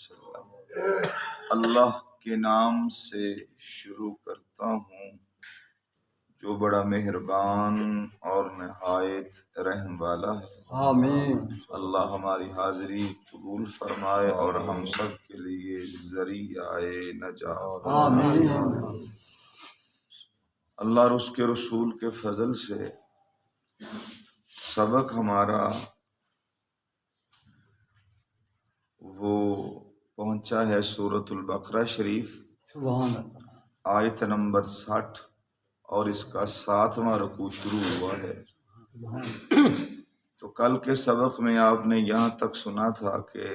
وسلم۔ اللہ کے نام سے شروع کرتا ہوں جو بڑا مہربان اور نہایت رحم والا ہے۔ آمین۔ اللہ ہماری حاضری قبول فرمائے اور ہم سب کے لیے ذریعہ نجات۔ آمین۔ اللہ اور اس کے رسول کے فضل سے سبق ہمارا وہ پہنچا ہے سورۃ البقرہ شریف، سبحان اللہ۔ آیت نمبر 60 اور اس کا 7واں رکوع شروع ہوا ہے۔ تو کل کے سبق میں آپ نے یہاں تک سنا تھا کہ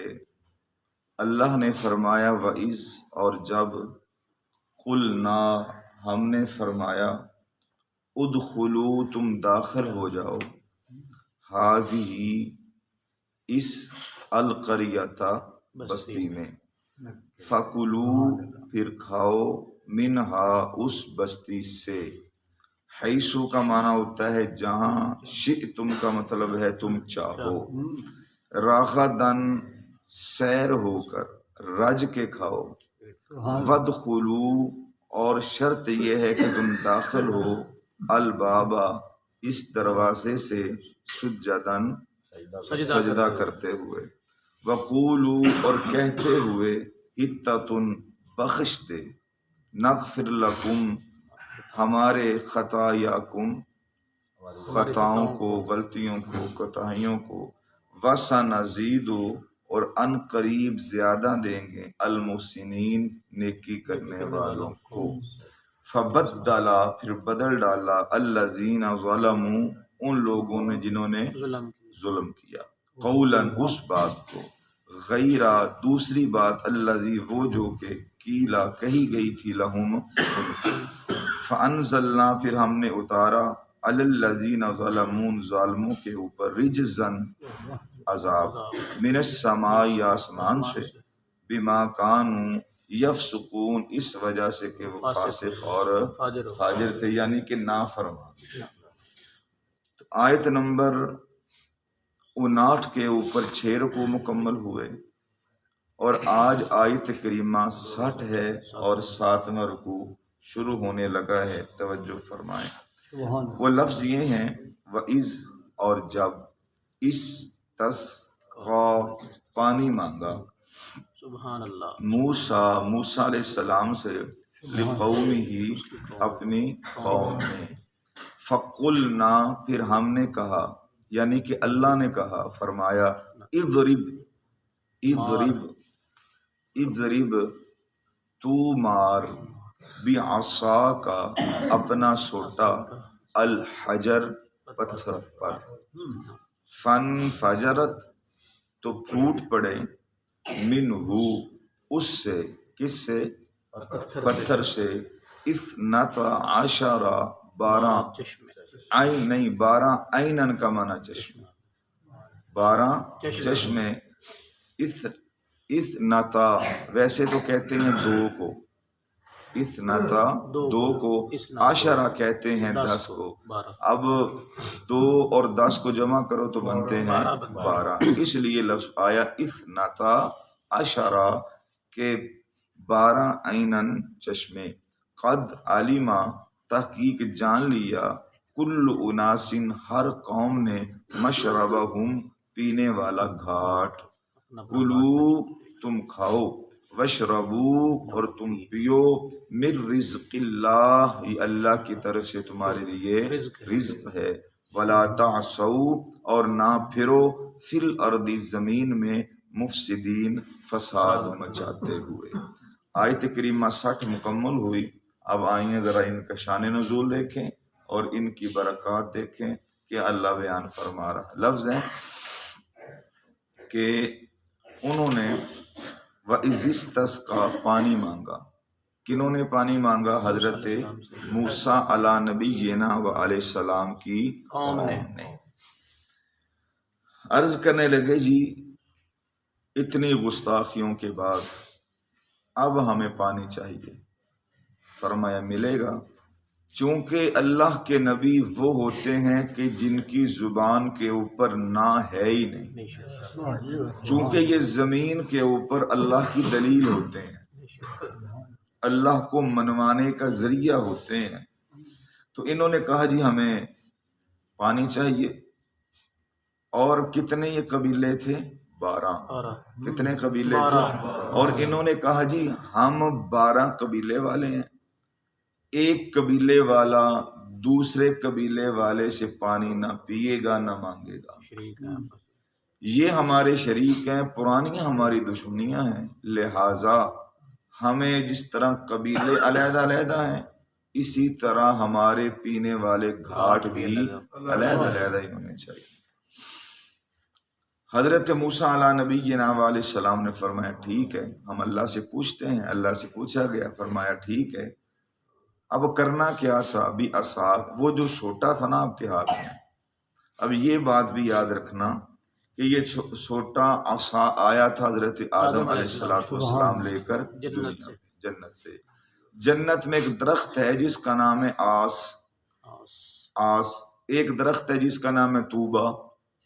اللہ نے فرمایا وَإِذْ، اور جب، قُلْنَا، ہم نے فرمایا، ادخلوا، تم داخل ہو جاؤ، حاضی، اس القریۃ، بستی میں، فَكُلُوا، پھر کھاؤ، منہا، اس بستی سے، حیثو کا معنی ہوتا ہے جہاں، شئتم کا مطلب ہے تم چاہو، راغدن، سیر ہو کر، رج کے کھاؤ، وَادْخُلُوا، اور شرط یہ ہے کہ تم داخل ہو، البابا، اس دروازے سے، سجدن، سجدہ کرتے ہوئے، وقولوا، اور کہتے ہوئے، حطۃ، بخش دے، نغفر لکم، ہمارے خطایاکم، خطاؤں کو، غلطیوں کو، کوتاہیوں کو، وسنزید، اور ان قریب زیادہ دیں گے، المحسنین، نیکی کرنے والوں کو، فبدلا، پھر بدل ڈالا، الذین ظلموا، ان لوگوں نے جنہوں نے ظلم کیا، قولا، اس بات کو، غیرہ، دوسری بات، الذی، وہ جو کہ، قیلا، کہی گئی تھی، لہم، فانزلنا، پھر ہم نے اتارا، علی الذین ظلموا، ظالموں کے اوپر، رجزن، عذاب، من السماء، آسمان سے، بما کانوا یفسقون، اس وجہ سے کہ وہ فاسق اور فاجر تھے، یعنی کہ نافرمان تھے۔ تو آیت نمبر 59 کے اوپر 6 رکوع مکمل ہوئے، اور آج آیت کریمہ 60 ہے اور 7واں رکوع شروع ہونے لگا ہے۔ توجہ فرمائیں، وہ لفظ یہ ہیں، وَإِذْ، اور جب، اسْتَسْقَىٰ، پانی مانگا، سبحان اللہ، موسیٰ علیہ السلام سے، لِقَوْمِهِ، اپنی قوم میں، فَقُلْنَا، پھر ہم نے کہا، یعنی کہ اللہ نے کہا، فرمایا، اضرب، تو مار، بعصاک، اپنا سوٹا، الحجر، پتھر پر، فانفجرت، تو پھوٹ پڑے، منہ، اس سے، کس سے، پتھر سے، اثنتا عشرہ، 12 عین، نہیں 12 عینن کا معنی چشمہ، 12 چشمے، اثنتا، ویسے تو کہتے ہیں 2 کو، اثنتا، 2 کو، عشرہ کہتے ہیں 10 کو، اب 2 اور 10 کو جمع کرو تو بنتے ہیں 12، اس لیے لفظ آیا اثنتا عشرہ، کے 12 عینن، چشمے، قد علما، تحقیق جان لیا، کل اناس، ہر قوم نے، مشربہم، پینے والا گھاٹ، کلو، تم کھاؤ، وشربو، اور تم پیو، من رزق اللہ، یہ اللہ کی طرف سے تمہارے لیے رزق ہے، ولا تعثوا، اور نہ پھرو، فی الارض، زمین میں، مفسدین، فساد مچاتے ہوئے۔ آیت کریمہ 60 مکمل ہوئی۔ اب آئیں ذرا ان کا شان نزول دیکھیں اور ان کی برکات دیکھیں کہ اللہ بیان فرما رہا۔ لفظ ہے کہ انہوں نے وَإِذِ اسْتَسْقَىٰ، پانی مانگا، کنہوں نے پانی مانگا؟ حضرت موسیٰ علیٰ نبینا وعلیہ السلام کی قوم نے۔ عرض کرنے لگے، جی اتنی گستاخیوں کے بعد اب ہمیں پانی چاہیے۔ فرمایا ملے گا، چونکہ اللہ کے نبی وہ ہوتے ہیں کہ جن کی زبان کے اوپر نہ ہے ہی نہیں، چونکہ یہ زمین کے اوپر اللہ کی دلیل ہوتے ہیں، اللہ کو منوانے کا ذریعہ ہوتے ہیں۔ تو انہوں نے کہا جی ہمیں پانی چاہیے، اور کتنے یہ قبیلے تھے؟ 12۔ کتنے قبیلے تھے؟ اور انہوں نے کہا جی ہم 12 قبیلے والے ہیں، ایک قبیلے والا دوسرے قبیلے والے سے پانی نہ پیے گا نہ مانگے گا، یہ ہمارے شریک ہیں، پرانی ہماری دشمنیاں ہیں، لہٰذا ہمیں جس طرح قبیلے علیحدہ علیحدہ ہیں اسی طرح ہمارے پینے والے گھاٹ بھی علیحدہ علیحدہ ہی ہونے چاہیے۔ حضرت موسیٰ علیہ نبینا علیہ السلام نے فرمایا ٹھیک ہے، ہم اللہ سے پوچھتے ہیں۔ اللہ سے پوچھا گیا، فرمایا ٹھیک ہے، اب کرنا کیا تھا؟ ابھی عصا، وہ جو چھوٹا تھا نا آپ کے ہاتھ میں، اب یہ بات بھی یاد رکھنا کہ یہ چھوٹا عصا آیا تھا حضرت آدم علیہ السلام لے کر جنت سے۔ جنت میں ایک درخت ہے جس کا نام ہے آس، ایک درخت ہے جس کا نام ہے طوبہ،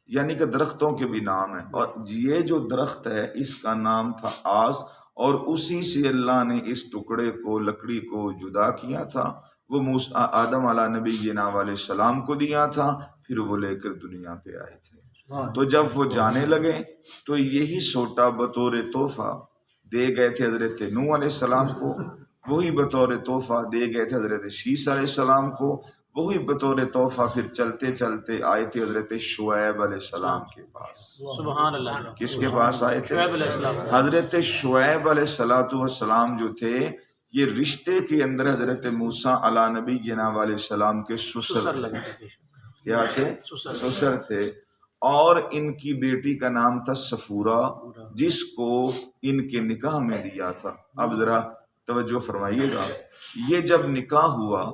یعنی کہ درختوں کے بھی نام ہیں، اور یہ جو درخت ہے اس کا نام تھا آس، اور اسی سے اللہ نے اس ٹکڑے کو، لکڑی کو جدا کیا تھا، وہ آدم علیہ نبی علیہ السلام کو دیا تھا، پھر وہ لے کر دنیا پہ آئے تھے۔ تو جب وہ جانے لگے تو یہی سوٹا بطور تحفہ دے گئے تھے حضرت نوح علیہ السلام کو، وہی بطور تحفہ دے گئے تھے حضرت شیس علیہ السلام کو، وہی بطور تحفہ پھر چلتے چلتے آئے تھے حضرت شعیب علیہ السلام کے پاس۔ سبحان اللہ۔ کس کے پاس آئے تھے؟ حضرت شعیب علیہ السلام جو تھے یہ رشتے کے اندر حضرت موسیٰ علیہ نبی علیہ السلام کے سسر تھے۔ کیا تھے؟ سسر تھے، اور ان کی بیٹی کا نام تھا صفورہ، جس کو ان کے نکاح میں دیا تھا۔ اب ذرا توجہ فرمائیے گا، یہ جب نکاح ہوا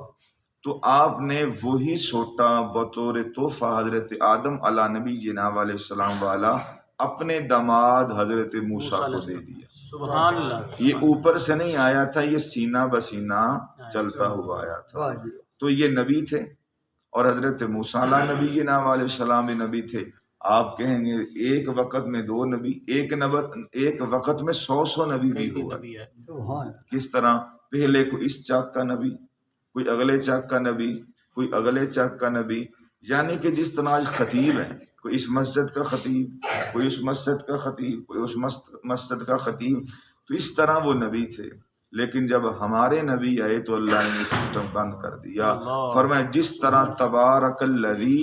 تو آپ نے وہی چھوٹا بطور تحفہ حضرت آدم علیہ نبی علیہ السلام والا اپنے داماد حضرت موسیٰ کو دے دیا۔ سبحان اللہ۔ یہ اوپر سے نہیں آیا تھا، یہ سینہ بسینہ چلتا ہوا آیا تھا۔ تو یہ نبی تھے، اور حضرت موسیٰ علیہ نبی علیہ السلام بھی نبی تھے۔ آپ کہیں گے ایک وقت میں 2 نبی، ایک وقت میں 100 نبی بھی ہوا۔ کس طرح؟ پہلے کوئی اس چاک کا نبی، کوئی اگلے چاک کا نبی، کوئی اگلے چاک کا نبی، یعنی کہ جس طرح آج خطیب ہے، کوئی اس مسجد کا خطیب، کوئی اس مسجد کا خطیب، کوئی اس مسجد کا خطیب، تو اس طرح وہ نبی تھے۔ لیکن جب ہمارے نبی آئے تو اللہ نے سسٹم بند کر دیا۔ فرمایا جس طرح تبارک الذی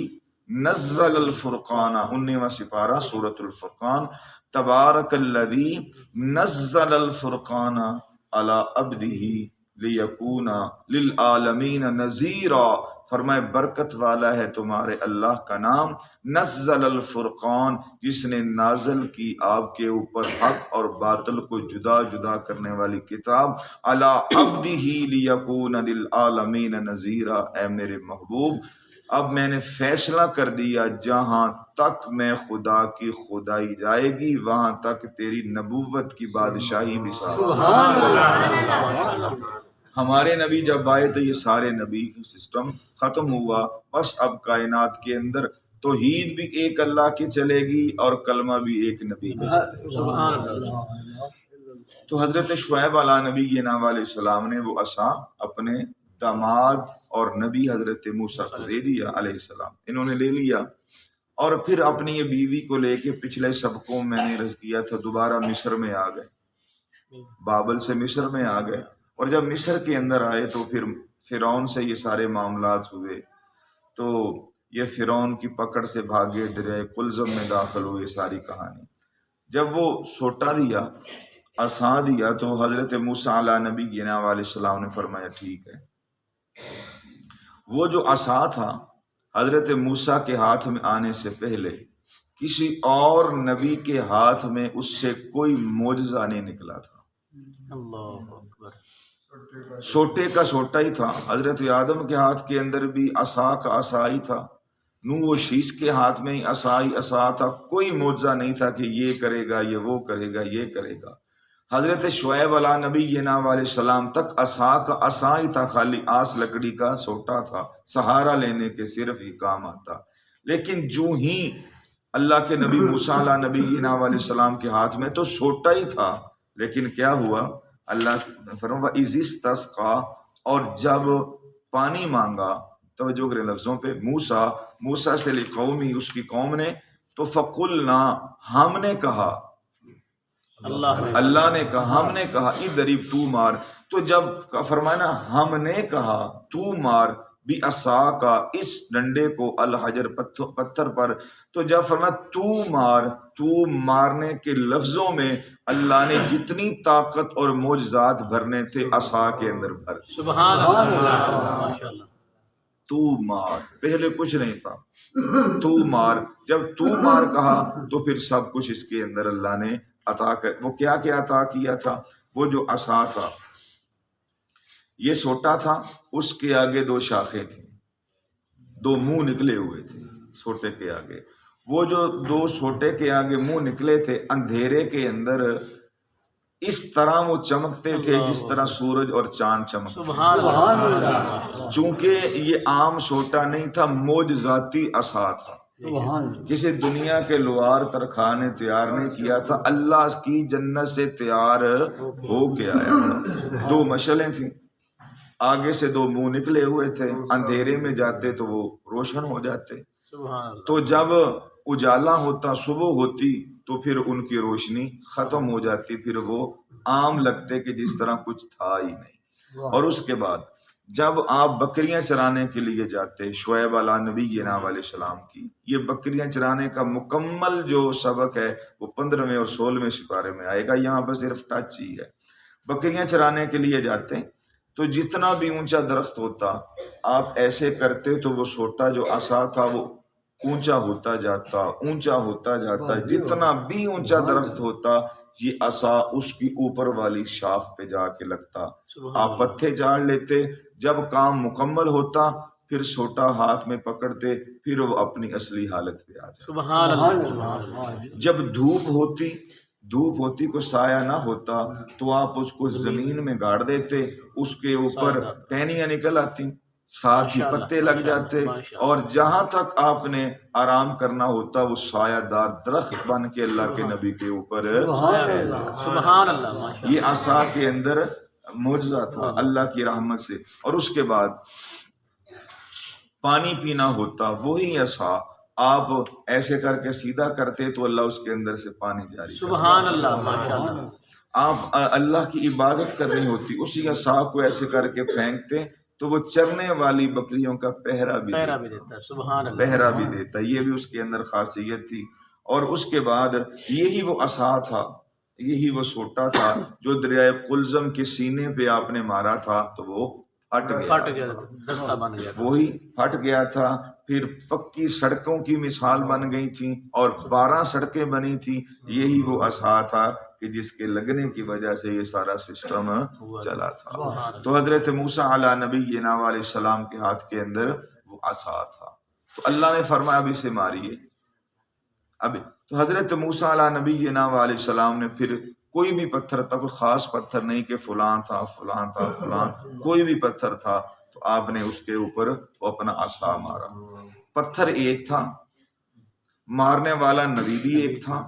نزل الفرقان، 19واں سپارہ سورۃ الفرقان، تبارک الذی نزل الفرقان علی عبدہ لیکون للعالمین نذیرا۔ فرمائے برکت والا ہے تمہارے اللہ کا نام، نزل الفرقان، جس نے نازل کی آپ کے اوپر حق اور باطل کو جدا جدا کرنے والی کتاب، علی عبدہ لیکون للعالمین نذیرا۔ اے میرے محبوب، اب میں نے فیصلہ کر دیا، جہاں تک میں خدا کی خدائی جائے گی وہاں تک تیری نبوت کی بادشاہی بھی سبحان اللہ۔ ہمارے نبی جب آئے تو یہ سارے نبی کا سسٹم ختم ہوا، بس اب کائنات کے اندر توحید بھی ایک اللہ کی چلے گی اور کلمہ بھی ایک نبی کا چلے گا۔ تو حضرت شعیب علیہ نبی علیہ السلام نے وہ عصا اپنے داماد اور نبی حضرت موسیٰ کو دے دیا علیہ السلام، انہوں نے لے لیا، اور پھر اپنی یہ بیوی کو لے کے پچھلے سبقوں میں نے عرض کیا تھا دوبارہ مصر میں آ گئے، بابل سے مصر میں آ گئے، اور جب مصر کے اندر آئے تو پھر فرعون سے یہ سارے معاملات ہوئے، تو یہ فرعون کی پکڑ سے بھاگے، دریا کلزم میں داخل ہوئے، ساری کہانی۔ جب وہ سوٹا دیا، عصا دیا، تو حضرت موسیٰ علیہ نبی علیہ السلام نے فرمایا ٹھیک ہے۔ وہ جو عصا تھا حضرت موسیٰ کے ہاتھ میں آنے سے پہلے کسی اور نبی کے ہاتھ میں اس سے کوئی معجزہ نہیں نکلا تھا۔ اللہ اکبر۔ سوٹے کا سوٹا ہی تھا، حضرت آدم کے ہاتھ کے اندر بھی عصا کا عصا ہی تھا، نوح و شیس کے ہاتھ میں ہی عصا تھا، کوئی معجزہ نہیں تھا کہ یہ کرے گا، یہ وہ کرے گا، یہ کرے گا۔ حضرت شعیب علیہ نبینا علیہ السلام تک عصا کا عصا ہی تھا، خالی آس لکڑی کا سوٹا تھا، سہارا لینے کے صرف ہی کام آتا. لیکن جو ہی اللہ کے نبی موسیٰ علیہ نبینا علیہ السلام کے ہاتھ میں تو سوٹا ہی تھا، لیکن کیا ہوا؟ اللہ فرمایا وَإِذِ اسْتَسْقَىٰ، اور جب پانی مانگا، توجہ کریں لفظوں پہ، موسیٰ سے لقومی، اس کی قوم نے، تو فَقُلْنَا، ہم نے کہا، اللہ نے کہا، ہم نے کہا اِضْرِب، تو مار. تو جب فرمانا ہم نے کہا تو مار، بِعَصَاکَ، اس ڈنڈے کو، الحجر، پتھر پر، تو جب فرمایا تو مار، تو مارنے کے لفظوں میں اللہ نے جتنی طاقت اور معجزات بھرنے تھے عصا کے اندر بھر. سبحان اللہ، ماشاءاللہ. تو مار، پہلے کچھ نہیں تھا، تو مار. جب تو مار کہا تو پھر سب کچھ اس کے اندر اللہ نے عطا کر. وہ کیا کیا عطا کیا تھا؟ وہ جو عصا تھا، یہ سوٹا تھا، اس کے آگے دو شاخیں تھیں، دو منہ نکلے ہوئے تھے سوٹے کے آگے. وہ جو دو سوٹے کے آگے منہ نکلے تھے، اندھیرے کے اندر اس طرح وہ چمکتے تھے جس طرح سورج اور چاند چمکتے. سبحان اللہ. چونکہ یہ عام سوٹا نہیں تھا، معجزاتی عصا تھا. کسی دنیا کے لوہار ترخا نے تیار نہیں کیا تھا، اللہ کی جنت سے تیار ہو کے آیا تھا. دو مشعلیں تھیں، آگے سے دو منہ نکلے ہوئے تھے، اندھیرے میں جاتے تو وہ روشن ہو جاتے. تو جب اجالا ہوتا، صبح ہوتی، تو پھر ان کی روشنی ختم ہو جاتی، پھر وہ عام لگتے کہ جس طرح کچھ تھا ہی نہیں. اور اس کے بعد جب آپ بکریاں چرانے کے لیے جاتے، شعیب علیہ نبینا علیہ السلام کی یہ بکریاں چرانے کا مکمل جو سبق ہے وہ 15ویں اور 16ویں سپارے میں آئے گا، یہاں پر صرف ٹچ ہی ہے. بکریاں چرانے کے لیے جاتے تو جتنا بھی اونچا درخت ہوتا آپ ایسے کرتے تو وہ سوٹا جو عصا تھا وہ اونچا ہوتا جاتا، اونچا ہوتا جاتا. جتنا بھی اونچا درخت ہوتا یہ عصا اس کی اوپر والی شاخ پہ جا کے لگتا. آپ پتھے جاڑ لیتے، جب کام مکمل ہوتا پھر سوٹا ہاتھ میں پکڑتے، پھر وہ اپنی اصلی حالت پہ آ جاتا. سبحان اللہ. جب دھوپ ہوتی کو سایہ نہ ہوتا تو آپ اس کو زمین میں گاڑ دیتے، اس کے اوپر ٹہنیاں نکل آتی، ساتھ ہی پتے لگ جاتے، اور جہاں تک آپ نے آرام کرنا ہوتا وہ سایہ دار درخت بن کے اللہ کے نبی کے اوپر. سبحان اللہ. یہ عصا کے اندر معجزہ تھا اللہ کی رحمت سے. اور اس کے بعد پانی پینا ہوتا، وہی عصا آپ ایسے کر کے سیدھا کرتے تو اللہ اس کے اندر سے پانی جاری. سبحان اللہ، ماشاءاللہ. آپ اللہ کی عبادت کرنی ہوتی، اسی عصا کو ایسے کر کے پھینکتے تو وہ چرنے والی بکریوں کا پہرا بھی دیتا. سبحان اللہ. پہرا بھی دیتا، یہ بھی اس کے اندر خاصیت تھی. اور اس کے بعد یہی وہ عصا تھا، یہی وہ سوٹا تھا جو دریائے قلزم کے سینے پہ آپ نے مارا تھا تو وہ پھٹ گیا، دستہ بن گیا، وہی پھٹ گیا تھا. پھر پکی سڑکوں کی مثال بن گئی تھی اور 12 سڑکیں بنی تھی. یہی وہ عصا تھا کہ جس کے لگنے کی وجہ سے یہ سارا سسٹم چلا تھا. تو حضرت موسیٰ علیہ نبینا علیہ السلام کے ہاتھ کے اندر وہ عصا تھا. تو اللہ نے فرمایا اب اسے ماریے. اب تو حضرت موسیٰ علیہ نبینا علیہ السلام نے پھر کوئی بھی پتھر تھا، کوئی خاص پتھر نہیں کہ فلاں تھا فلاں تھا فلاں، کوئی بھی پتھر تھا تو آپ نے اس کے اوپر وہ اپنا عصا مارا. پتھر ایک تھا، مارنے والا نبی بھی ایک تھا،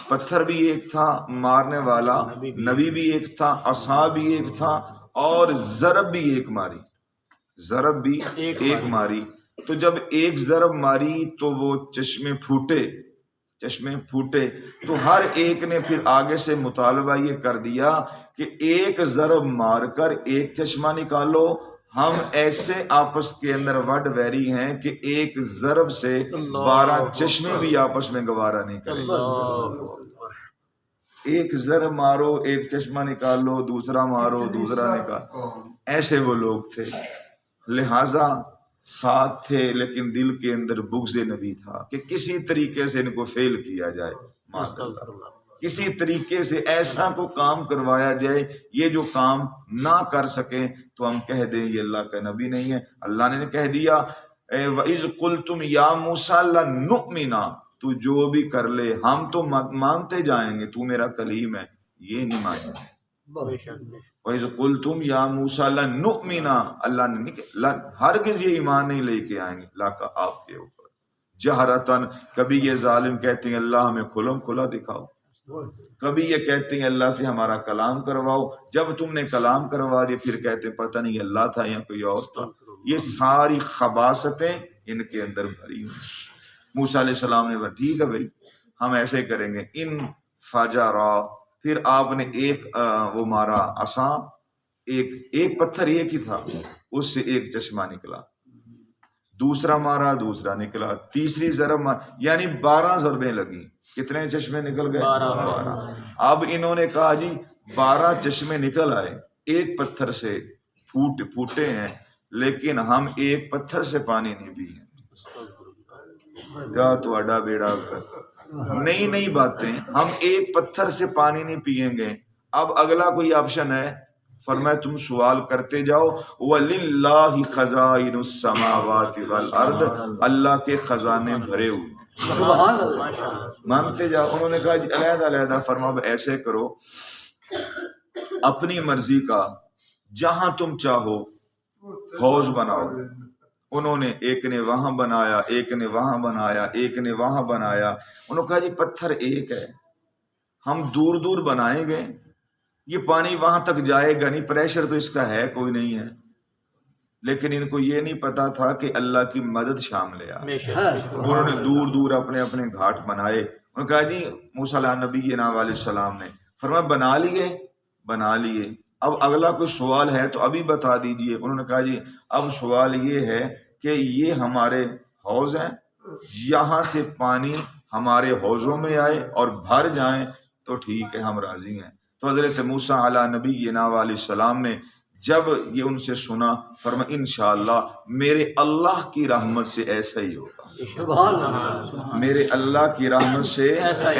پتھر بھی ایک تھا، مارنے والا نبی بھی ایک تھا، عصا بھی ایک تھا، اور ضرب بھی ایک ماری، ضرب بھی ایک ماری. تو جب ایک ضرب ماری تو وہ چشمے پھوٹے تو ہر ایک نے پھر آگے سے مطالبہ یہ کر دیا کہ ایک ضرب مار کر ایک چشمہ نکالو. ہم ایسے آپس کے اندر وڈ ویری ہیں کہ ایک ضرب سے 12 چشمے بھی آپس میں گوارا نہیں کریں. ایک ضرب مارو، ایک چشمہ نکالو، دوسرا مارو، دوسرا نکالو. ایسے وہ لوگ تھے، لہٰذا ساتھ تھے لیکن دل کے اندر بغض نبی تھا کہ کسی طریقے سے ان کو فیل کیا جائے، کسی طریقے سے ایسا کو کام کروایا جائے یہ جو کام نہ کر سکیں تو ہم کہہ دیں یہ اللہ کا نبی نہیں ہے. اللہ نے کہہ دیا وَإِذْ قُلْتُمْ يَا مُوسَىٰ لَن نُؤْمِنَ، تو جو بھی کر لے ہم تو مانتے جائیں گے، تو میرا کلیم ہے، یہ نہیں مانے. بے شک بے شک. وَإِذْ قُلْتُمْ يَا مُوسَىٰ لَن نُؤْمِنَ، اللہ نے نہیں، ہرگز یہ ایمان نہیں لے کے آئیں گے لا کا آپ کے اوپر. جہرتاً، کبھی یہ ظالم کہتے ہیں اللہ ہمیں کھلم کھلا دکھاؤ، کبھی یہ کہتے ہیں اللہ سے ہمارا کلام کرواؤ. جب تم نے کلام کروا دیا پھر کہتے ہیں پتہ نہیں اللہ تھا یا کوئی اور تھا. یہ ساری خباثتیں ان کے اندر بھری ہوئی. موسیٰ علیہ السلام نے کہا ٹھیک ہے بھائی ہم ایسے کریں گے. ان فجرا، پھر آپ نے ایک وہ مارا عصا، ایک پتھر ایک ہی تھا، اس سے ایک چشمہ نکلا. دوسرا مارا، دوسرا نکلا. تیسری ضرب یعنی 12 ضربیں لگی. کتنے چشمے نکل گئے؟ 12. اب انہوں نے کہا جی 12 چشمے نکل آئے، ایک پتھر سے پھوٹے ہیں، لیکن ہم ایک پتھر سے پانی نہیں پیے. کیا تو اڈا بیڑا کر نئی باتیں، ہم ایک پتھر سے پانی نہیں پیئیں گے. اب اگلا کوئی آپشن ہے؟ فرمایا تم سوال کرتے جاؤ. وَلِلَّهِ خَزَائِنُ السَّمَاوَاتِ وَالْأَرْضِ، اللہ کے خزانے بھرے ہوئے. سبحان اللہ. مانگتے جاؤ. انہوں نے کہا جی علیحدہ علیحدہ. فرما اب ایسے کرو اپنی مرضی کا جہاں تم چاہو حوض بناؤ. انہوں نے ایک نے وہاں بنایا، ایک نے وہاں بنایا، ایک نے وہاں بنایا. انہوں نے کہا جی پتھر ایک ہے، ہم دور دور بنائیں گے، یہ پانی وہاں تک جائے گا نہیں، پریشر تو اس کا ہے کوئی نہیں ہے. لیکن ان کو یہ نہیں پتا تھا کہ اللہ کی مدد شامل ہے. بے شک بے شک. انہوں نے دور دور اپنے اپنے گھاٹ بنائے. انہوں نے کہا جی موسیٰ نبی علیہ السلام نے فرمایا بنا لیے. اب اگلا کوئی سوال ہے تو ابھی بتا دیجئے. انہوں نے کہا جی اب سوال یہ ہے کہ یہ ہمارے حوض ہیں، یہاں سے پانی ہمارے حوضوں میں آئے اور بھر جائیں تو ٹھیک ہے ہم راضی ہیں. تو حضرت موسیٰ علیہ نبی علیہ السلام نے جب یہ ان سے سنا فرمایا انشاءاللہ میرے اللہ کی رحمت سے ایسا ہی ہوگا. سبحان اللہ. میرے اللہ کی رحمت سے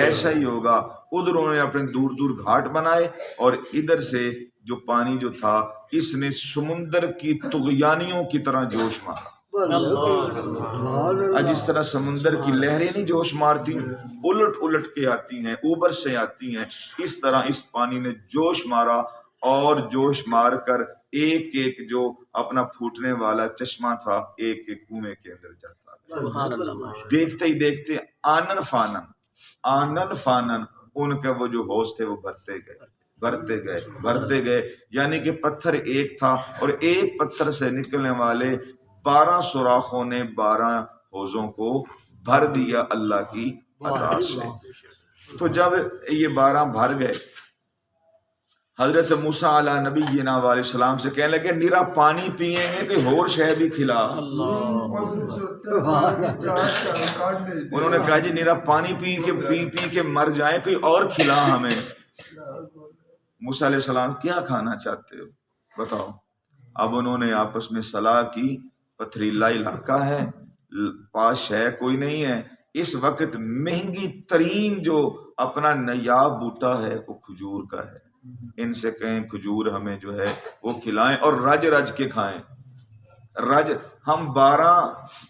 ایسا ہی ہوگا. ادھر انہوں نے اپنے دور دور گھاٹ بنائے اور ادھر سے جو پانی جو تھا اس نے سمندر کی طغیانیوں کی طرح جوش مارا. جس طرح سمندر کی لہریں نہیں جوش مارتی، الٹ کے آتی ہیں، اوپر سے آتی ہیں، اس طرح اس پانی نے جوش مارا اور جوش مار کر ایک ایک جو اپنا پھوٹنے والا چشمہ تھا ایک ایک کنویں کے اندر جاتا. سبحان اللہ. دیکھتے ہی دیکھتے آنن فانن ان کا وہ جو حوض تھے وہ بھرتے گئے. یعنی کہ پتھر ایک تھا اور ایک پتھر سے نکلنے والے 12 سوراخوں نے 12 حوضوں کو بھر دیا اللہ کی عطا سے. تو جب یہ 12 بھر گئے حضرت موسیٰ علیہ نبی علیہ السلام سے کہنے لگے نیرا پانی پیئیں گے کہ اور شے بھی کھلا. انہوں نے کہا جی نیرا پانی پی کے مر جائیں کوئی اور کھلا ہمیں. موسیٰ علیہ السلام کیا کھانا چاہتے ہو بتاؤ. اب انہوں نے آپس میں صلاح کی پتھریلا علاقہ ہے، پاس ہے کوئی نہیں ہے. اس وقت مہنگی ترین جو اپنا نیاب بوٹا ہے وہ کھجور کا ہے. ان سے کہیں کھجور ہمیں جو ہے وہ کھلائیں اور رج کے کھائیں. ہم 12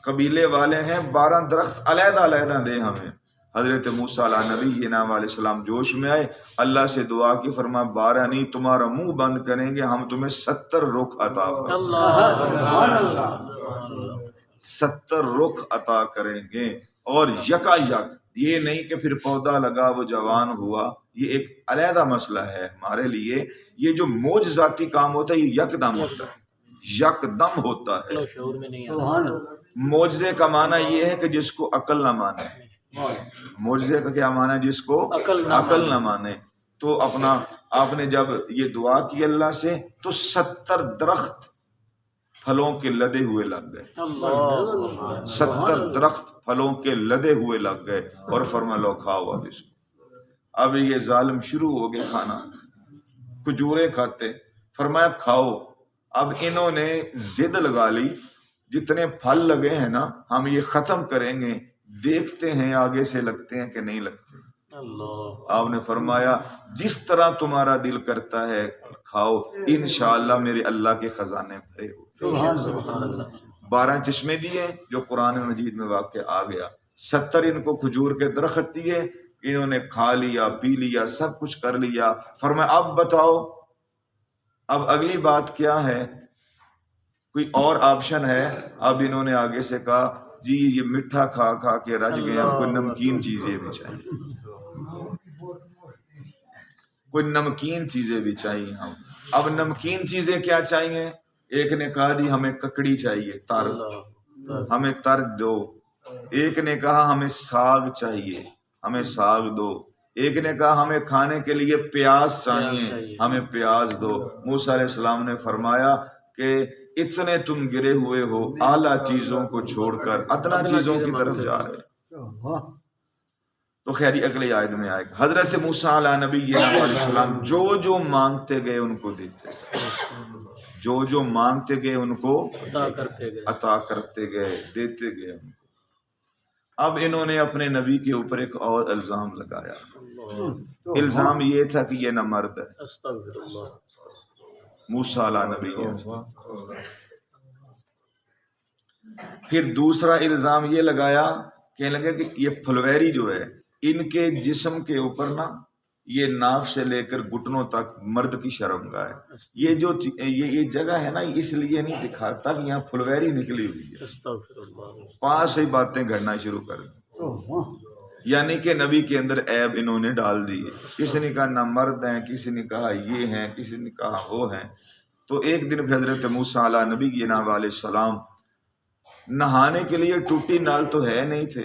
قبیلے والے ہیں، 12 درخت علیحدہ دیں ہمیں. حضرت موسیٰ علیہ نبی علیہ السلام جوش میں آئے، اللہ سے دعا کی فرمایا 12 نہیں تمہارا منہ بند کریں گے، ہم تمہیں 70 رخ عطا فرمائیں گے. 70 رخ عطا کریں گے اور یک یہ نہیں کہ پھر پودا لگا وہ جوان ہوا. یہ ایک علیحدہ مسئلہ ہے ہمارے لیے. یہ جو معجزاتی کام ہوتا ہے یہ یکدم ہوتا ہے. معجزے کا معنی یہ ہے کہ جس کو عقل نہ مانے. معجزے کا کیا معنی ہے؟ جس کو عقل نہ مانے. تو آپ نے جب یہ دعا کی اللہ سے تو 70 درخت پھلوں کے لدے ہوئے لگ گئے. 70 درخت پھلوں کے لدے ہوئے لگ گئے اور فرمایا لو کھاؤ اب اس کو. اب یہ ظالم شروع ہو گئے کھانا، کھجوریں کھاتے. فرمایا کھاؤ. اب انہوں نے ضد لگا لی جتنے پھل لگے ہیں نا ہم یہ ختم کریں گے، دیکھتے ہیں آگے سے لگتے ہیں کہ نہیں لگتے. آپ نے فرمایا جس طرح تمہارا دل کرتا ہے کھاؤ، انشاءاللہ میرے اللہ کے خزانے بھرے ہو. 12 چشمے دیے جو قرآن مجید میں واقع آ گیا. 70 ان کو کھجور کے درخت دیے انہوں نے کھا لیا پی لیا سب کچھ کر لیا. فرمایا اب بتاؤ اب اگلی بات کیا ہے, کوئی اور آپشن ہے؟ اب انہوں نے آگے سے کہا جی یہ میٹھا کھا کھا کے رج گئے, ہم کوئی نمکین چیزیں بھی چاہیے, کوئی نمکین چیزیں بھی چاہیے ہم. اب نمکین چیزیں کیا چاہیے؟ ایک نے کہا جی ہمیں ککڑی چاہیے, تر, ہمیں تر دو. ایک نے کہا ہمیں ساگ چاہیے, ہمیں ساگ دو. ایک نے کہا ہمیں کھانے کے لیے پیاز چاہیے, ہمیں پیاز دو. موسیٰ علیہ السلام نے فرمایا کہ اتنے تم گرے ہوئے ہو اعلیٰ چیزوں کو چھوڑ کر ادنا چیزوں کی طرف جا رہے. تو خیری اگلی آیت میں آئے گا. حضرت موسیٰ علیہ نبی علیہ السلام جو مانگتے گئے ان کو دیتے گئے, جو مانگتے گئے ان کو عطا کرتے گئے, دیتے گئے ان کو. اب انہوں نے اپنے نبی کے اوپر ایک اور الزام لگایا. الزام یہ تھا کہ یہ نہ مرد ہے. موسیٰ علیہ نبی. پھر دوسرا الزام یہ لگایا, کہنے لگا کہ یہ پھلویری جو ہے ان کے جسم کے اوپر نا یہ ناف سے لے کر گھٹنوں تک مرد کی شرمگاہ ہے. یہ جو یہ جگہ ہے نا اس لیے نہیں دکھاتا کہ یہاں پھلویری نکلی ہوئی ہے, پاس ہی باتیں گھڑنا شروع کر دی. یعنی کہ نبی کے اندر عیب انہوں نے ڈال دی. کسی نے کہا نہ مرد ہیں, کسی نے کہا یہ ہیں, کسی نے کہا وہ ہیں. تو ایک دن حضرت موسیٰ علیہ نبی علیہ السلام نہانے کے لیے ٹوٹی نال تو ہے نہیں تھے,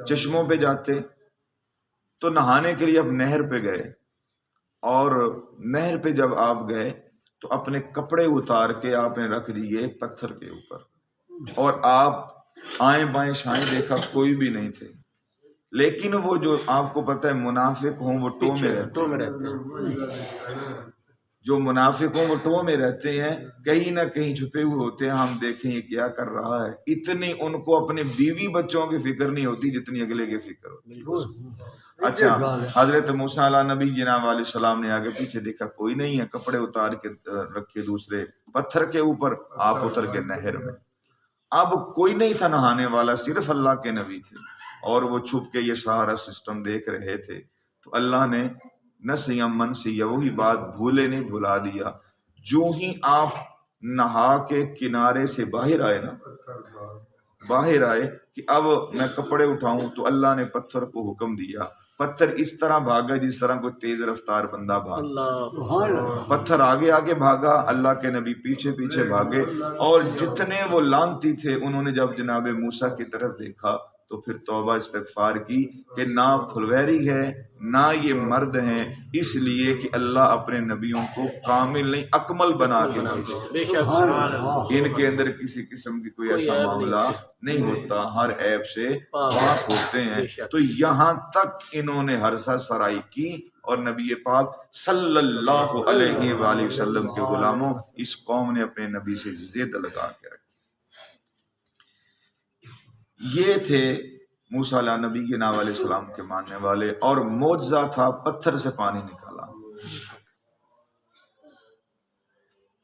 چشموں پہ جاتے. تو نہانے کے لیے اب نہر پہ گئے, اور نہر پہ جب آپ گئے تو اپنے کپڑے اتار کے آپ نے رکھ دیے پتھر کے اوپر, اور آپ آئیں بائیں شائیں دیکھا کوئی بھی نہیں تھے. لیکن وہ جو آپ کو پتہ ہے منافق ہوں وہ ٹو میں رہتے ہیں, جو منافق ہوں وہ ٹو میں رہتے ہیں, کہیں نہ کہیں چھپے ہوئے ہوتے ہیں. ہم دیکھیں یہ کیا کر رہا ہے. اتنی ان کو اپنے بیوی بچوں کی فکر نہیں ہوتی جتنی اگلے کی فکر ہوتی. اچھا, حضرت موسیٰ علیہ نبی علیہ السلام نے آگے پیچھے دیکھا کوئی نہیں ہے, کپڑے اتار کے رکھے دوسرے پتھر کے اوپر, آپ اتر کے نہر میں. اب کوئی نہیں تھا نہانے والا, صرف اللہ کے نبی تھے, اور وہ چھپ کے یہ سارا سسٹم دیکھ رہے تھے. تو اللہ نے نسیا منسیا, وہی بات بھولے نہیں بھلا دیا. جو ہی آپ نہا کے کنارے سے باہر آئے نا, باہر آئے کہ اب میں کپڑے اٹھاؤں, تو اللہ نے پتھر کو حکم دیا. پتھر اس طرح بھاگا جس طرح کوئی تیز رفتار بندہ بھاگا. پتھر آگے آگے بھاگا, اللہ کے نبی پیچھے پیچھے بھاگے. اور جتنے وہ لانتی تھے انہوں نے جب جناب موسیٰ کی طرف دیکھا تو پھر توبہ استغفار کی کہ نہ پھلویری ہے نہ یہ مرد ہیں, اس لیے کہ اللہ اپنے نبیوں کو کامل نہیں اکمل بنا کے بھیجتے. ان کے اندر کسی قسم کی کوئی ایسا معاملہ نہیں ہوتا, ہر عیب سے پاک ہوتے ہیں. تو یہاں تک انہوں نے ہرسہ سرائی کی, اور نبی پاک صلی اللہ علیہ وآلہ وسلم کے غلاموں, اس قوم نے اپنے نبی سے ضد لگا کے رکھی. یہ تھے موسیٰ علیہ نبی علیہ السلام کے ماننے والے. اور معجزہ تھا پتھر سے پانی نکالا.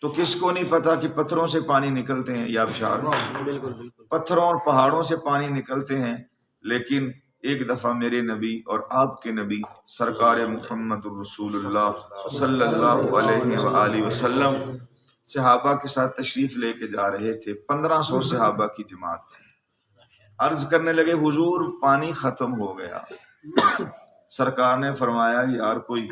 تو کس کو نہیں پتا کہ پتھروں سے پانی نکلتے ہیں, یا ابشار پتھروں اور پہاڑوں سے پانی نکلتے ہیں. لیکن ایک دفعہ میرے نبی اور آپ کے نبی سرکار محمد رسول اللہ صلی اللہ علیہ وآلہ وسلم صحابہ کے ساتھ تشریف لے کے جا رہے تھے. 1500 صحابہ کی جماعت تھی. عرض کرنے لگے حضور پانی ختم ہو گیا. سرکار نے فرمایا یار کوئی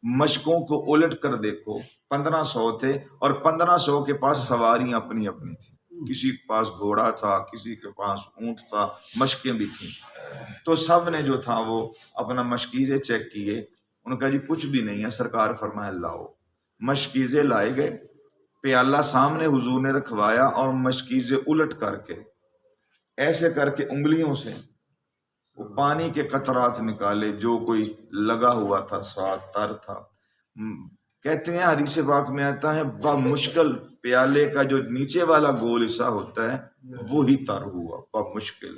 مشکوں کو الٹ کر دیکھو. 1500 تھے, اور 1500 کے پاس سواریاں اپنی اپنی تھیں. کسی کے پاس گھوڑا تھا, کسی کے پاس اونٹ تھا, مشکیں بھی تھیں. تو سب نے جو تھا وہ اپنا مشکیزے چیک کیے. انہوں نے کہا جی کچھ بھی نہیں ہے. سرکار فرمایا لاؤ. مشکیزے لائے گئے, پیالہ سامنے حضور نے رکھوایا, اور مشکیزے الٹ کر کے ایسے کر کے انگلیوں سے وہ پانی کے قطرات نکالے جو کوئی لگا ہوا تھا, ساتھ تر تھا. کہتے ہیں حدیث پاک میں آتا ہے بمشکل پیالے کا جو نیچے والا گول حصہ ہوتا ہے وہی تر ہوا بمشکل.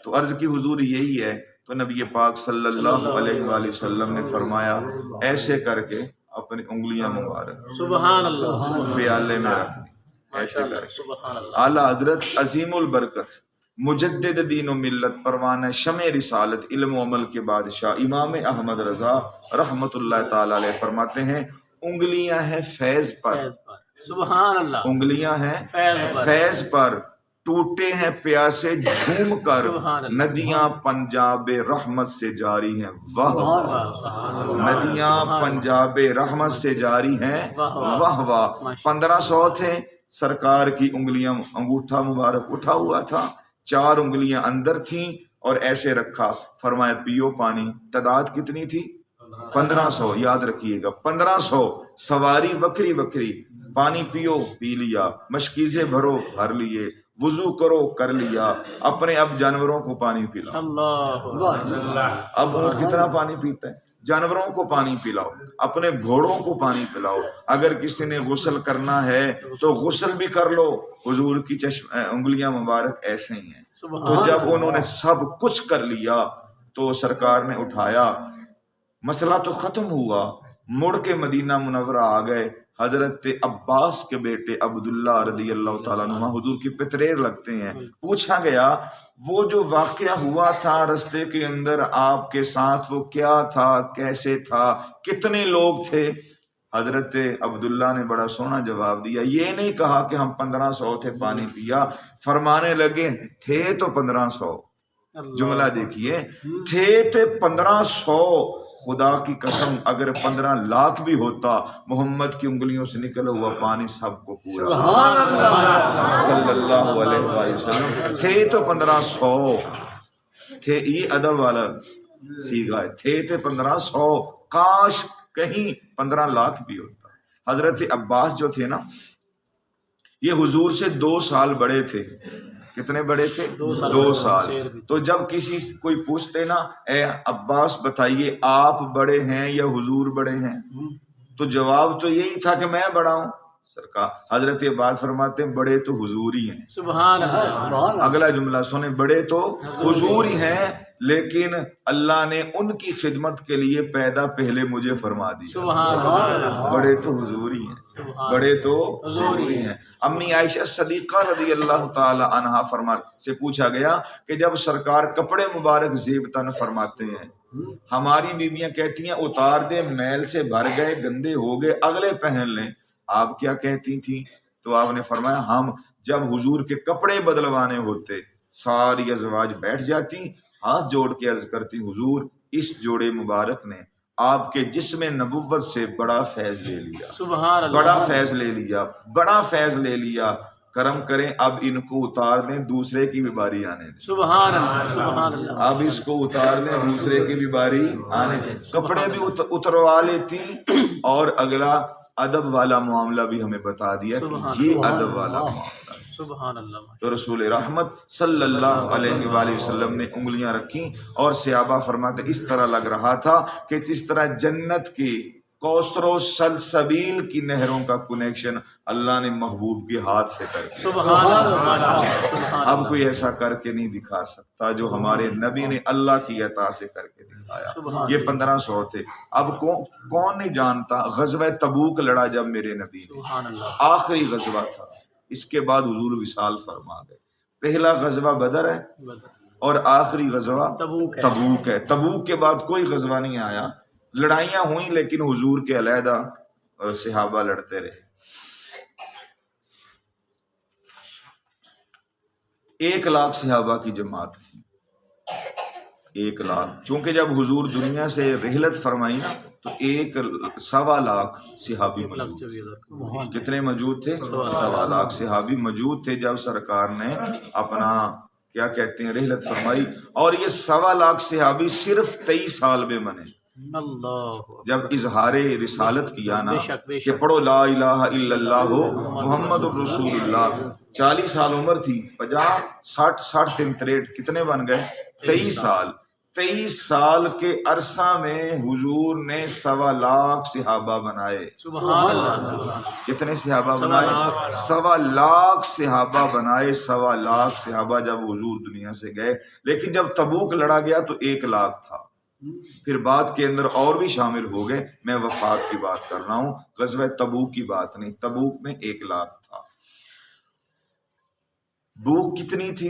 تو عرض کی حضور یہی ہے. تو نبی پاک صلی اللہ علیہ وآلہ وسلم نے فرمایا ایسے کر کے اپنی انگلیاں مبارک سبحان اللہ پیالے میں رکھ دی. ایسے کر کے اعلیٰ حضرت عظیم البرکت مجدد دین و ملت، پروانہ شمع رسالت، علم و عمل کے بادشاہ امام احمد رضا رحمت اللہ تعالی علیہ فرماتے ہیں انگلیاں ہیں فیض پر، فیض پر، سبحان اللہ، انگلیاں ہیں فیض پر، فیض پر، ٹوٹے ہیں پیاسے جھوم کر، سبحان اللہ، ندیاں پنجاب رحمت سے جاری ہیں، واہ واہ، سبحان اللہ، ندیاں پنجاب رحمت سے جاری ہیں، واہ واہ۔ 1500 تھے، سرکار کی انگلیاں، انگوٹھا مبارک اٹھا ہوا تھا، 4 انگلیاں اندر تھیں اور ایسے رکھا، فرمایا پیو پانی۔ تعداد کتنی تھی؟ 1500، یاد رکھیے گا 1500، سواری وکری وکری، پانی پیو پی لیا، مشکیزیں بھرو بھر لیے، وضو کرو کر لیا، اپنے اب جانوروں کو پانی پلاؤ۔ اللہ، اب اونٹ کتنا پانی پیتا ہے؟ جانوروں کو پانی پلاؤ، اپنے گھوڑوں کو پانی پلاؤ، اگر کسی نے غسل کرنا ہے تو غسل بھی کر لو، حضور کی انگلیاں مبارک ایسے ہی ہیں۔ تو جب انہوں نے سب کچھ کر لیا تو سرکار نے اٹھایا، مسئلہ تو ختم ہوا، مڑ کے مدینہ منورہ آ گئے، حضرت عباس کے بیٹے عبداللہ رضی اللہ تعالیٰ عنہ حضور کی پتریر لگتے ہیں، پوچھا گیا وہ جو واقعہ ہوا تھا رستے کے اندر آپ کے ساتھ وہ کیا تھا، کیسے تھا، کتنے لوگ تھے؟ حضرت عبداللہ نے بڑا سونا جواب دیا، یہ نہیں کہا کہ ہم 1500 تھے پانی پیا، فرمانے لگے تھے تو 1500، جملہ دیکھیے، تھے تو 1500، خدا کی قسم اگر 15 لاکھ بھی ہوتا محمد کی انگلیوں سے نکلا ہوا پانی سب کو پورا صلی اللہ علیہ وآلہ وسلم، تھے تو 1500 تھے، یہ ادب والا سیگا ہے، تھے 1500، کاش کہیں 15 لاکھ بھی ہوتا۔ حضرت عباس جو تھے نا یہ حضور سے 2 سال بڑے تھے، کتنے بڑے تھے؟ 2 سال۔ تو جب کسی کوئی پوچھتے نا اے عباس بتائیے آپ بڑے ہیں یا حضور بڑے ہیں، تو جواب تو یہی تھا کہ میں بڑا ہوں۔ سرکار حضرت عباس فرماتے ہیں بڑے تو حضور ہی ہیں، سبحان اللہ، اگلا جملہ سنیں، بڑے تو حضور ہی ہیں، لیکن اللہ نے ان کی خدمت کے لیے پیدا پہلے مجھے فرما دیا، سبحان اللہ، بڑے تو حضور ہی ہیں، بڑے تو حضور ہی ہیں۔ امی عائشہ صدیقہ رضی اللہ تعالی عنہا سے پوچھا گیا کہ جب سرکار کپڑے مبارک زیب تن فرماتے ہیں، ہماری بیویاں کہتی ہیں اتار دے، میل سے بھر گئے، گندے ہو گئے، اگلے پہن لیں، آپ کیا کہتی تھیں؟ تو آپ نے فرمایا ہم جب حضور کے کپڑے بدلوانے ہوتے ساری ازواج بیٹھ جاتی، ہاتھ جوڑ کے عرض کرتی حضور اس جوڑے مبارک نے آپ کے جسم نبوت سے بڑا فیض لے لیا، سبحان اللہ، بڑا فیض لے لیا، بڑا فیض لے لیا، کرم کریں اب ان کو اتار دیں، دوسرے کی بھی باری آنے دیں، سبحان اللہ، سبحان اللہ، اب اس کو اتار دیں، دوسرے کی بھی باری آنے دیں، کپڑے بھی اتروا لیتی، اور اگلا ادب والا معاملہ بھی ہمیں بتا دیا کہ یہ ادب والا معاملہ ہے۔ سبحان اللہ، تو رسول رحمت صلی اللہ علیہ وآلہ وسلم نے انگلیاں رکھی اور صحابہ فرماتے اس طرح لگ رہا تھا کہ جس طرح جنت کی کوثر و سلسبیل کی نہروں کا کنیکشن اللہ نے محبوب کے ہاتھ سے کر دیا۔ سبحان اللہ، اب کوئی ایسا کر کے نہیں دکھا سکتا جو ہمارے نبی نے اللہ کی عطا سے کر کے دکھایا۔ یہ 1500 تھے۔ اب کون نہیں جانتا غزوہ تبوک لڑا جب میرے نبی نے، سبحان اللہ، آخری غزوہ تھا، اس کے بعد حضور وصال فرما گئے۔ پہلا غزوہ بدر ہے اور آخری غزوہ تبوک ہے۔ تبوک کے بعد کوئی غزوہ نہیں آیا، لڑائیاں ہوئیں لیکن حضور کے علیحدہ صحابہ لڑتے رہے۔ 1,00,000 صحابہ کی جماعت تھی، 1,00,000، چونکہ جب حضور دنیا سے رحلت فرمائی نا تو 1,25,00,000 صحابی موجود تھے۔ کتنے موجود تھے؟ 1,25,000 صحابی موجود تھے جب سرکار نے اپنا کیا کہتے ہیں رحلت فرمائی، اور یہ 1,25,000 صحابی صرف 23 سال میں بنے۔ اللہ، جب اظہار رسالت کیا نا کہ پڑھو لا الہ الا اللہ محمد الرسول اللہ، 40 سال عمر تھی، 50 60 60 63 کتنے بن گئے؟ 23 سال۔ 23 سال کے عرصہ میں حضور نے 1,25,000 صحابہ بنائے۔ سبحان اللہ، کتنے صحابہ بنائے؟ 1,25,000 صحابہ بنائے۔ 1,25,000 صحابہ جب حضور دنیا سے گئے، لیکن جب تبوک لڑا گیا تو 1,00,000 تھا، پھر بعد کے اندر اور بھی شامل ہو گئے۔ میں وفات کی بات کر رہا ہوں، غزوہ تبوک کی بات نہیں۔ تبوک میں 1,00,000 تھا۔ بھوک کتنی تھی؟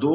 2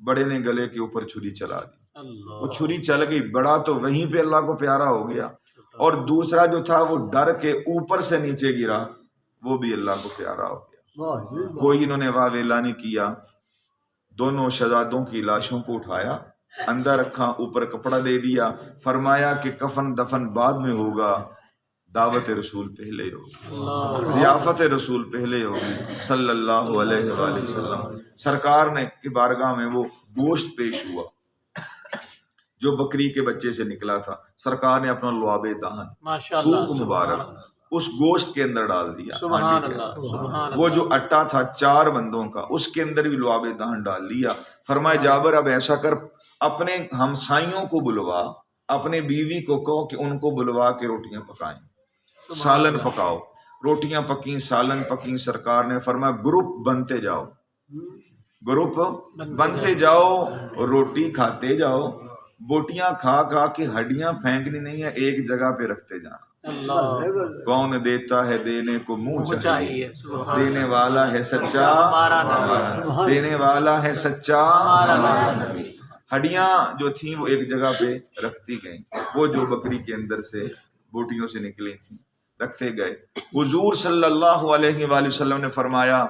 بڑے نے گلے کے اوپر چھری چلا دی، اللہ وہ چھری چل گئی، بڑا تو وہیں پہ اللہ کو پیارا ہو گیا، اور دوسرا جو تھا وہ ڈر کے اوپر سے نیچے گرا، وہ بھی اللہ کو پیارا ہو گیا۔ کوئی انہوں نے واہ ویلا نہیں کیا، دونوں شہزادوں کی لاشوں کو اٹھایا، اندر رکھا، اوپر کپڑا دے دیا، فرمایا کہ کفن دفن بعد میں ہوگا، دعوت رسول پہلے ہوگی، ضیافت رسول پہلے ہوگی صلی اللہ علیہ وآلہ وسلم۔ سرکار نے کی بارگاہ میں وہ گوشت پیش ہوا جو بکری کے بچے سے نکلا تھا، سرکار نے اپنا لعاب دہن، ماشاءاللہ تھوک مبارک اس گوشت کے اندر ڈال دیا، سبحان اللہ سبحان وہ اللہ جو اٹا تھا 4 بندوں کا، اس کے اندر بھی لعاب دہن ڈال لیا۔ فرمایا جابر اب ایسا کر، اپنے ہمسائیوں کو بلوا، اپنے بیوی کو کہو کہ ان کو بلوا کے روٹیاں پکائیں، سالن پکاؤ۔ روٹیاں پکیں، سالن پکیں، سرکار نے فرمایا گروپ بنتے جاؤ، گروپ بنتے جاؤ، روٹی کھاتے جاؤ، بوٹیاں کھا کھا کے ہڈیاں پھینکنی نہیں ہے، ایک جگہ پہ رکھتے جانا۔ اللہ کون دیتا ہے دینے کو منہ چاہیے، چاہیے سبحان دینے والا ہے سچا ہمارا نبی، دینے والا ہے سچا ہمارا نبی۔ ہڈیاں جو تھیں وہ ایک جگہ پہ رکھتی گئیں، وہ جو بکری کے اندر سے بوٹیوں سے نکلی تھیں رکھتے گئے۔ حضور صلی اللہ علیہ وآلہ وسلم نے فرمایا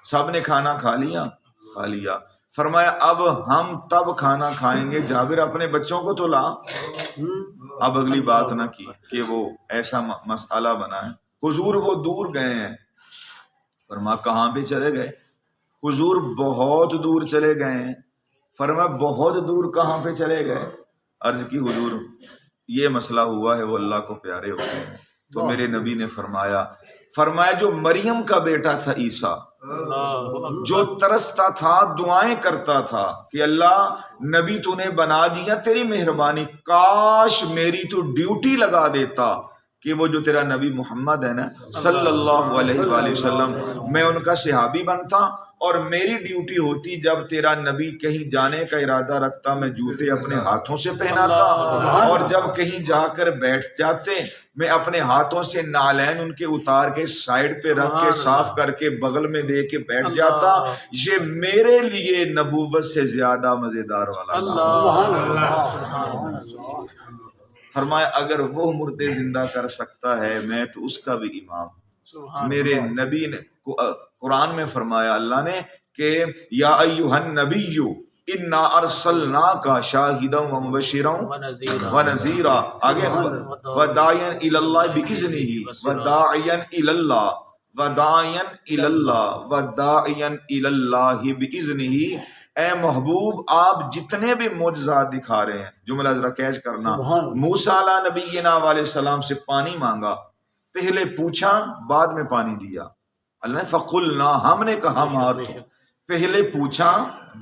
سب نے کھانا کھا لیا، فرمایا اب ہم تب کھانا کھائیں گے، جابر اپنے بچوں کو تو لا۔ اب اگلی بات نہ کی کہ وہ ایسا مسئلہ بنا ہے، حضور وہ دور گئے ہیں۔ فرمایا کہاں پہ چلے گئے؟ حضور بہت دور چلے گئے ہیں۔ فرمایا بہت دور کہاں پہ چلے گئے؟ عرض کی حضور یہ مسئلہ ہوا ہے، وہ اللہ کو پیارے ہو گئے ہیں۔ تو میرے نبی نے فرمایا جو مریم کا بیٹا تھا عیسیٰ، جو ترستا تھا، دعائیں کرتا تھا کہ اللہ نبی تو نے بنا دیا، تیری مہربانی، کاش میری تو ڈیوٹی لگا دیتا کہ وہ جو تیرا نبی محمد ہے نا صلی اللہ علیہ وآلہ وسلم، میں ان کا صحابی بنتا، اور میری ڈیوٹی ہوتی جب تیرا نبی کہیں جانے کا ارادہ رکھتا میں جوتے اپنے ہاتھوں سے پہناتا، اور جب کہیں جا کر بیٹھ جاتے میں اپنے ہاتھوں سے نالین ان کے اتار کے سائیڈ پہ رکھ کے صاف کر کے بغل میں دے کے بیٹھ جاتا۔ یہ میرے لیے نبوت سے زیادہ مزیدار والا فرمایا اگر وہ مردے زندہ کر سکتا ہے میں تو اس کا بھی امام۔ میرے نبی نے قرآن میں فرمایا اللہ نے کہ یا ایھا النبی انا ارسلناک شاہدا ومبشرا ونذیرا، آگے وداعیا الی اللہ باذنہ وداعیا الی اللہ وداعیا الی اللہ وداعیا الی اللہ باذنہ۔ اے محبوب آپ جتنے بھی معجزات دکھا رہے ہیں، جملہ ذرا کیچ کرنا، موسیٰ علیہ نبینا علیہ السلام سے پانی مانگا، پہلے پوچھا بعد میں پانی دیا، اللہ نے فقلنا، ہم نے کہا مار، پہلے پوچھا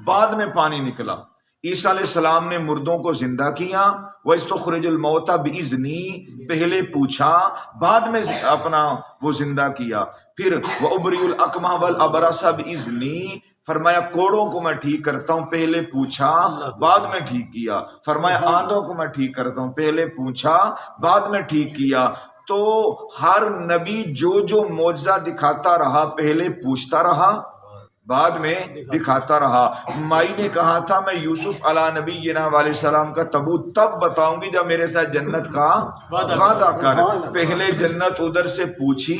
بعد میں پانی نکلا۔ عیسیٰ علیہ السلام نے مردوں کو زندہ کیا، وَإِسْتُخْرِجُ الْمَوْتَى بِإِذْنِي، پہلے پوچھا بعد میں اپنا وہ زندہ کیا۔ پھر وَأُبْرِئُ الْأَكْمَحَ وَالْأَبْرَصَ بِإِذْنِي، فرمایا کوڑوں کو میں ٹھیک کرتا ہوں، پہلے پوچھا بعد میں ٹھیک کیا۔ فرمایا آندھوں کو میں ٹھیک کرتا ہوں، پہلے پوچھا بعد میں ٹھیک کیا۔ تو ہر نبی جو جو معجزہ دکھاتا رہا پہلے پوچھتا رہا بعد میں دکھاتا رہا۔ مائی نے کہا تھا میں یوسف علیہ نبینا علیہ السلام کا تبوت تب بتاؤں گی جب میرے ساتھ جنت کا وعدہ کر۔ پہلے جنت ادھر سے پوچھی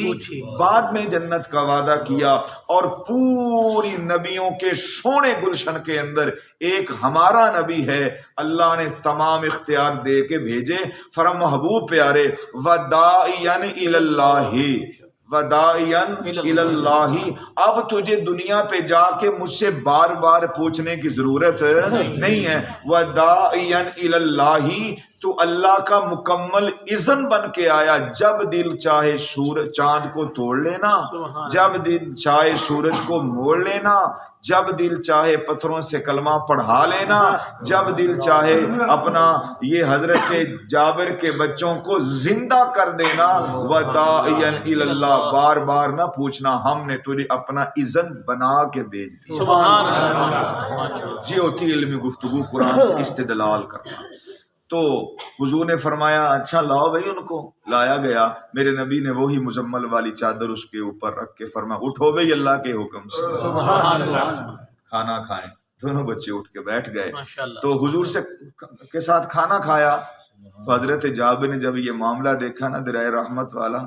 بعد میں جنت کا وعدہ کیا، اور پوری نبیوں کے سونے گلشن کے اندر ایک ہمارا نبی ہے، اللہ نے تمام اختیار دے کے بھیجے۔ فرم محبوب پیارے وداعیا الی اللہ، وداعیا الی اللہ، اب تجھے دنیا پہ جا کے مجھ سے بار بار پوچھنے کی ضرورت نہیں ہے۔ وداعیا الی اللہ، تو اللہ کا مکمل اذن بن کے آیا، جب دل چاہے چاند کو توڑ لینا، جب دل چاہے سورج کو موڑ لینا، جب دل چاہے پتھروں سے کلمہ پڑھا لینا، جب دل چاہے اپنا یہ حضرت جابر کے بچوں کو زندہ کر دینا۔ وداعیا الی اللہ، بار بار نہ پوچھنا، ہم نے تجھے اپنا اذن بنا کے بھیج دیا۔ سبحان اللہ، یہ ہوتی علمی گفتگو، قرآن سے استدلال کرنا۔ تو حضور نے فرمایا اچھا لاؤ بھائی، ان کو لایا گیا۔ میرے نبی نے وہی مزمل والی چادر اس کے اوپر رکھ کے فرمایا اٹھو بھائی اللہ کے حکم سے سبحان اللہ، کھانا کھائیں۔ دونوں بچے اٹھ کے بیٹھ گئے ماشاءاللہ تو حضور سے کے ساتھ کھانا کھایا تو حضرت جابر نے جب یہ معاملہ دیکھا نا درائے رحمت والا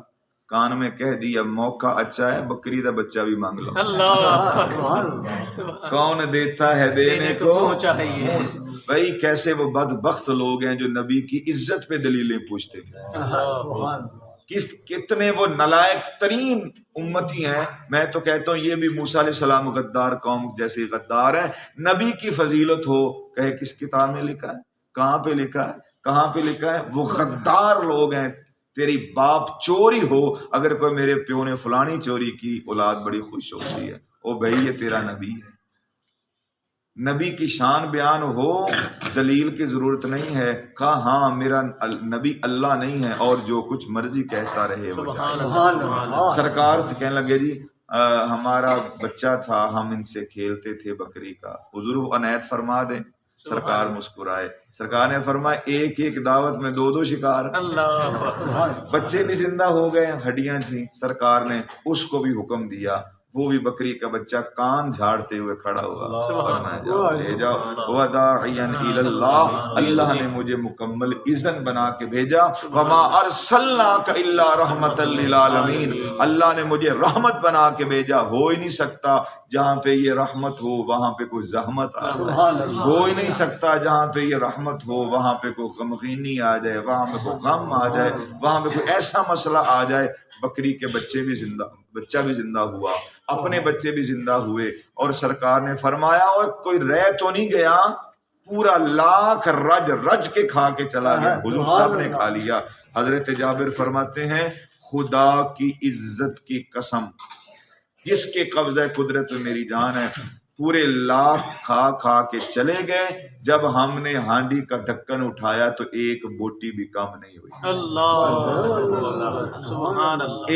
کان میں کہہ دیا موقع اچھا ہے بکری کا بچہ بھی مانگ لو اللہ کون دیتا ہے دینے کو چاہیے بھائی کیسے وہ بدبخت لوگ ہیں جو نبی کی عزت پہ دلیلیں پوچھتے ہیں کتنے وہ نالائق ترین امتی ہیں میں تو کہتا ہوں یہ بھی موسیٰ علیہ السلام غدار قوم جیسے غدار ہیں نبی کی فضیلت ہو کہے کس کتاب میں لکھا ہے کہاں پہ لکھا ہے کہاں پہ لکھا ہے وہ غدار لوگ ہیں تیری باپ چوری ہو اگر کوئی میرے پیو نے فلانی چوری کی اولاد بڑی خوش ہوتی ہے او بھائی یہ تیرا نبی ہے نبی کی شان بیان ہو دلیل کی ضرورت نہیں ہے کہا ہاں میرا نبی اللہ نہیں ہے اور جو کچھ مرضی کہتا رہے وہ جائے سرکار سے کہنے لگے جی ہمارا بچہ تھا ہم ان سے کھیلتے تھے بکری کا حضور عنایت فرما دیں سرکار مسکرائے سرکار نے فرمایا ایک ایک دعوت میں دو شکار بچے بھی زندہ ہو گئے ہڈیاں تھیں سرکار نے اس کو بھی حکم دیا وہ بھی بکری کا بچہ کان جھاڑتے ہوئے کھڑا ہوا فرمایا جاؤ لے جاؤ وداعیا الی اللہ اللہ نے مجھے مکمل اذن بنا کے بھیجا وما ارسلناک الا رحمتا للعالمین اللہ نے مجھے رحمت بنا کے بھیجا ہو ہی نہیں سکتا جہاں پہ یہ رحمت ہو وہاں پہ کوئی زحمت آ جائے ہو ہی نہیں سکتا جہاں پہ یہ رحمت ہو وہاں پہ کوئی غمگینی آ جائے وہاں پہ کوئی غم آ جائے وہاں پہ کوئی ایسا مسئلہ آ جائے بکری کے بچہ بھی زندہ ہوا اپنے بچے بھی زندہ ہوئے اور سرکار نے فرمایا اور کوئی رہ تو نہیں گیا پورا لاکھ رج کے کھا کے چلا گیا حضور سب نے کھا لیا حضرت جابر فرماتے ہیں خدا کی عزت کی قسم جس کے قبضہ قدرت میں میری جان ہے پورے لاکھ کھا کے چلے گئے جب ہم نے ہانڈی کا ڈھکن اٹھایا تو ایک بوٹی بھی کم نہیں ہوئی اللہ سبحان اللہ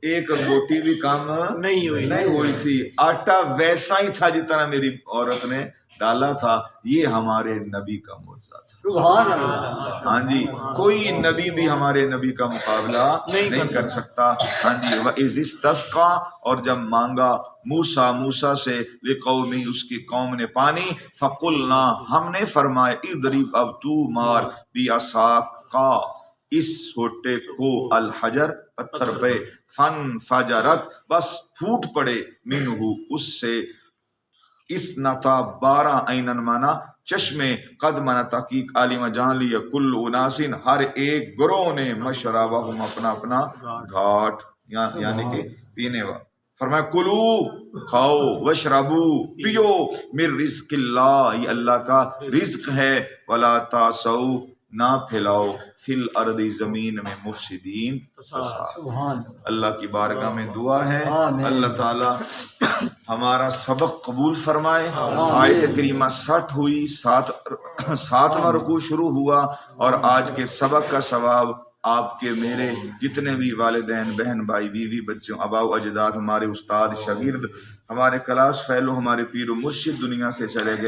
ایک بوٹی بھی کم نہیں ہوئی تھی آٹا ویسا ہی تھا جتنا میری عورت نے ڈالا تھا یہ ہمارے نبی کا معجزہ تھا ہاں جی کوئی نبی بھی ہمارے نبی کا مقابلہ نہیں کر سکتا ہاں جی وَإِذِ اسْتَسْقَىٰ اور جب مانگا موسیٰ سے لقومی اس کی قوم نے پانی فَقُلْنَا ہم نے فرمایا اِضْرِبْ اب تو مار بِعَصَاكَ اس سوٹے کو الحجر پتھر پہ فَانْفَجَرَتْ بس پھوٹ پڑے منہ اس سے اثنتا 12 عینن مانا چشمے قد مانا تحقیق عالمہ جان لیا کل اناسن ہر ایک گروہ نے مشرابہم اپنا اپنا گھاٹ یعنی کہ پینے والا فرمایا کلو کھاؤ وشربو پیو من رزق اللہ یہ اللہ کا رزق ہے ولا تاسو نہ پھیلاؤ فی الارض زمین میں مفسدین فساد اللہ کی بارگاہ میں دعا ہے اللہ تعالی ہمارا سبق قبول فرمائے آیت کریمہ 60 ہوئی 7واں رکوع شروع ہوا اور آج کے سبق کا ثواب آپ کے میرے جتنے بھی والدین بہن بھائی بیوی بچوں آباء و اجداد ہمارے استاد شاگرد ہمارے کلاس فیلو ہمارے پیر و مرشد دنیا سے چلے گئے